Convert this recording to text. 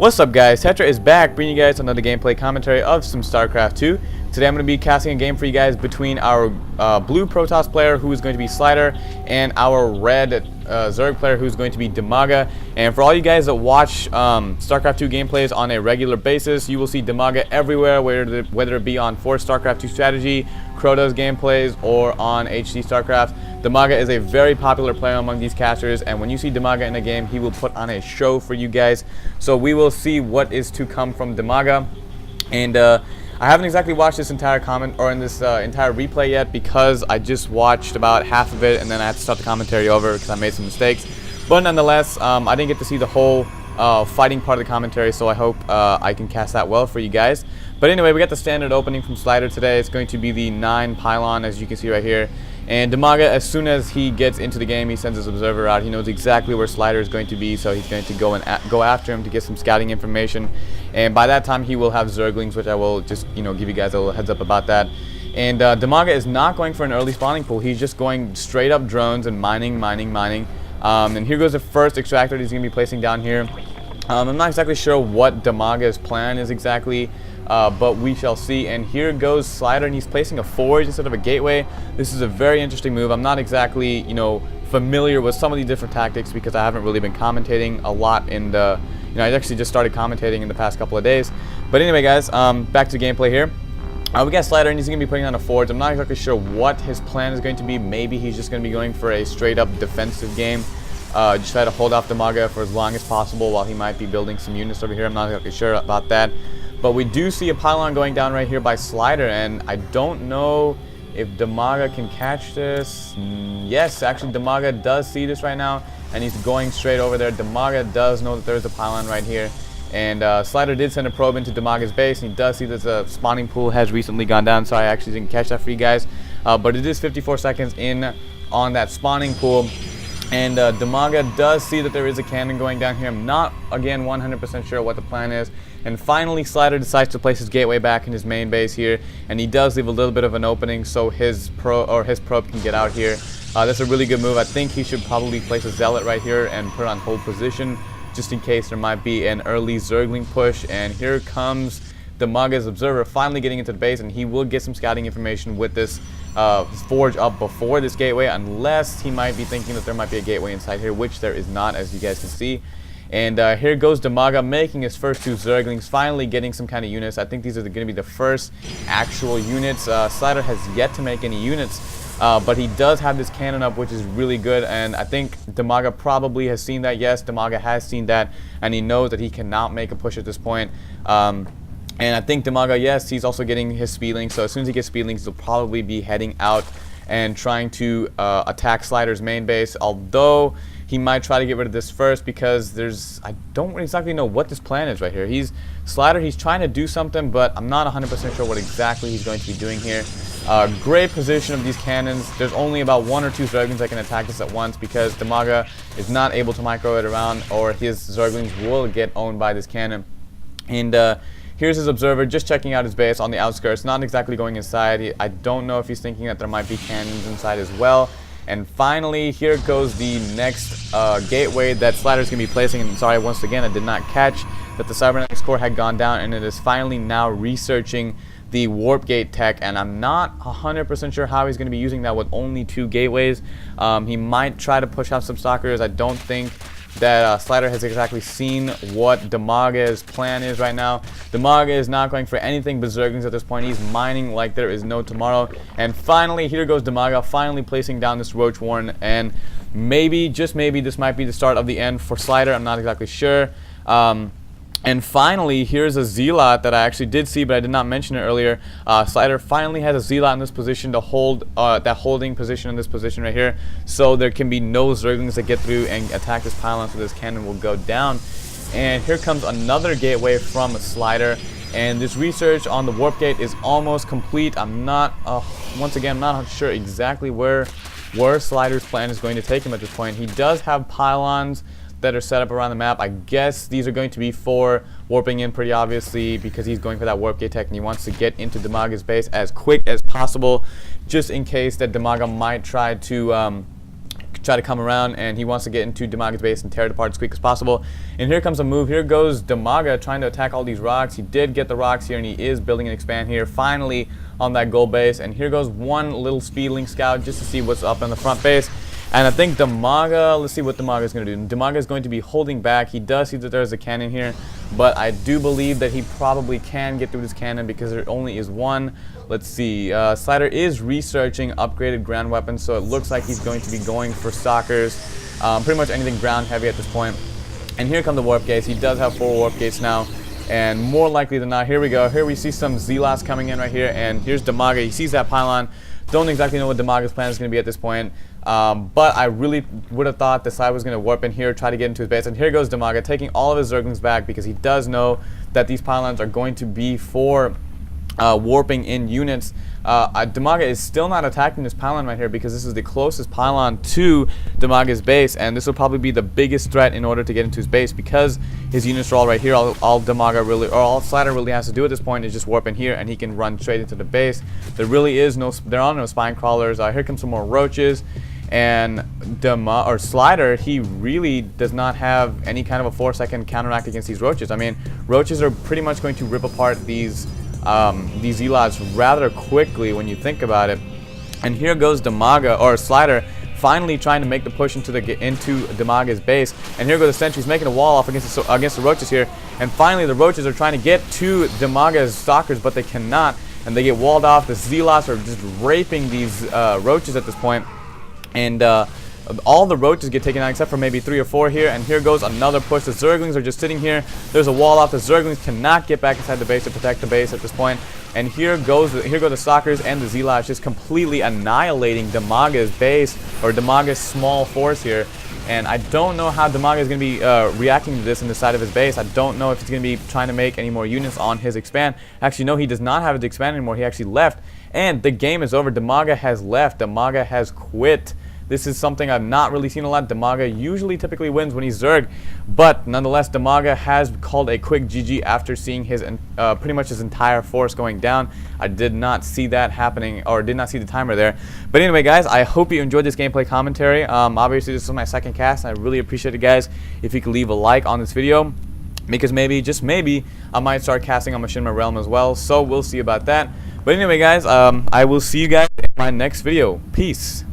What's up guys, Tetra is back bringing you guys another gameplay commentary of some StarCraft 2. Today I'm going to be casting a game for you guys between our blue Protoss player who is going to be Slider and our red Zerg player who is going to be Dimega. And for all you guys that watch StarCraft 2 gameplays on a regular basis, you will see Dimega everywhere, whether it be on Force StarCraft 2 strategy, Protoss gameplays, or on HD StarCraft. Dimega is a very popular player among these casters, and when you see Dimega in a game, he will put on a show for you guys. So we will see what is to come from Dimega. And I haven't exactly watched this entire entire replay yet because I just watched about half of it and then I had to start the commentary over because I made some mistakes. But nonetheless, I didn't get to see the whole fighting part of the commentary, so I hope I can cast that well for you guys. But anyway, we got the standard opening from Slider today. It's going to be the 9 pylon, as you can see right here. And Dimega, as soon as he gets into the game, he sends his observer out. He knows exactly where Slider is going to be, so he's going to go after him to get some scouting information. And by that time, he will have Zerglings, which I will just give you guys a little heads up about that. And Dimega is not going for an early spawning pool. He's just going straight up drones and mining. And here goes the first extractor that he's going to be placing down here. I'm not exactly sure what Dimega's plan is exactly, but we shall see. And here goes Slider, and he's placing a forge instead of a gateway. This is a very interesting move. I'm not exactly, familiar with some of the different tactics because I haven't really been commentating a lot in the, I actually just started commentating in the past couple of days. But anyway, guys, back to the gameplay here. We got Slider, and he's going to be putting on a forge. I'm not exactly sure what his plan is going to be. Maybe he's just going to be going for a straight-up defensive game. Just try to hold off Dimega for as long as possible while he might be building some units over here. I'm not exactly sure about that. But we do see a pylon going down right here by Slider, and I don't know if Dimega can catch this. Yes, actually Dimega does see this right now, and he's going straight over there. Dimega does know that there's a pylon right here. And Slider did send a probe into Dimega's base, and he does see that the spawning pool has recently gone down, so I actually didn't catch that for you guys. But it is 54 seconds in on that spawning pool. And Dimega does see that there is a cannon going down here. I'm not, again, 100% sure what the plan is. And finally, Slider decides to place his gateway back in his main base here. And he does leave a little bit of an opening so his probe can get out here. That's a really good move. I think he should probably place a Zealot right here and put it on hold position, just in case there might be an early Zergling push. And here comes Dimega's observer finally getting into the base, and he will get some scouting information with this forge up before this gateway, unless he might be thinking that there might be a gateway inside here, which there is not, as you guys can see. And here goes Dimega making his first 2 Zerglings, finally getting some kind of units. I think these are going to be the first actual units. Slider has yet to make any units, but he does have this cannon up, which is really good. And I think Dimega probably has seen that. Yes, Dimega has seen that, and he knows that he cannot make a push at this point. And I think Dimega, yes, he's also getting his speedlings. So as soon as he gets speedlings, he'll probably be heading out and trying to attack Slider's main base. Although he might try to get rid of this first because I don't exactly know what this plan is right here. Slider, he's trying to do something, but I'm not 100% sure what exactly he's going to be doing here. Great position of these cannons. There's only about 1 or 2 Zerglings that can attack this at once because Dimega is not able to micro it around, or his Zerglings will get owned by this cannon. And here's his observer just checking out his base on the outskirts, not exactly going inside. I don't know if he's thinking that there might be cannons inside as well. And finally, here goes the next gateway that Slider's going to be placing. And sorry, once again, I did not catch that the Cybernetics core had gone down, and it is finally now researching the warp gate tech. And I'm not 100% sure how he's going to be using that with only 2 gateways. He might try to push out some stalkers. I don't think that Slider has exactly seen what Dimega's plan is right now. Dimega is not going for anything but Zerglings at this point. He's mining like there is no tomorrow. And finally, here goes Dimega finally placing down this Roach Warren. And maybe, just maybe, this might be the start of the end for Slider. I'm not exactly sure. And finally, here's a Zealot that I actually did see, but I did not mention it earlier. Slider finally has a Zealot in this position to hold that holding position in this position right here, so there can be no Zerglings that get through and attack this pylon, so this cannon will go down. And here comes another gateway from Slider, and this research on the warp gate is almost complete. I'm not, once again, I'm not sure exactly where Slider's plan is going to take him at this point. He does have pylons that are set up around the map. I guess these are going to be for warping in, pretty obviously, because he's going for that warp gate tech and he wants to get into Dimega's base as quick as possible, just in case that Dimega might try to try to come around, and he wants to get into Dimaga's base and tear it apart as quick as possible. And here comes a move. Here goes Dimaga trying to attack all these rocks. He did get the rocks here, and he is building an expand here finally on that gold base. And here goes one little speedling scout just to see what's up in the front base. And I think Dimaga, let's see what Dimaga is going to do. Dimaga is going to be holding back. He does see that there's a cannon here, but I do believe that he probably can get through this cannon because there only is one. Let's see. Slider is researching upgraded ground weapons, so it looks like he's going to be going for stalkers. Pretty much anything ground heavy at this point. And here come the warp gates. He does have 4 warp gates now. And more likely than not, here we go. Here we see some Zealots coming in right here. And here's Dimaga. He sees that pylon. Don't exactly know what Dimaga's plan is going to be at this point. But I really would have thought the side was going to warp in here, try to get into his base. And here goes Dimaga taking all of his Zerglings back because he does know that these pylons are going to be for warping in units. Dimega is still not attacking this pylon right here because this is the closest pylon to Dimaga's base, and this will probably be the biggest threat in order to get into his base because his units are all right here. All Dimega really, or all Slider really has to do at this point is just warp in here, and he can run straight into the base. There are no spine crawlers. Here comes some more roaches. And Slider, he really does not have any kind of a 4-second counteract against these roaches. I mean, roaches are pretty much going to rip apart these Zealots rather quickly when you think about it. And here goes Slider finally trying to make the push into Dimaga's base. And here goes the sentries making a wall off against the roaches here. And finally the roaches are trying to get to Dimaga's stalkers, but they cannot. And they get walled off. The Zealots are just raping these roaches at this point. And all the roaches get taken out except for maybe 3 or 4 here. And here goes another push. The Zerglings are just sitting here. There's a wall off. The Zerglings cannot get back inside the base to protect the base at this point. And here go the Stalkers and the Zealots just completely annihilating Dimaga's base, or Dimaga's small force here. And I don't know how Dimega is going to be reacting to this in the side of his base. I don't know if he's going to be trying to make any more units on his expand. Actually, no, he does not have it to expand anymore. He actually left. And the game is over. Dimega has left. Dimega has quit. This is something I've not really seen a lot. Dimega typically wins when he's Zerg, but nonetheless, Dimega has called a quick GG after seeing his pretty much his entire force going down. I did not see that happening, or did not see the timer there. But anyway, guys, I hope you enjoyed this gameplay commentary. Obviously, this is my second cast, and I really appreciate it, guys, if you could leave a like on this video, because maybe, just maybe, I might start casting on Machinima Realm as well. So we'll see about that. But anyway, guys, I will see you guys in my next video. Peace.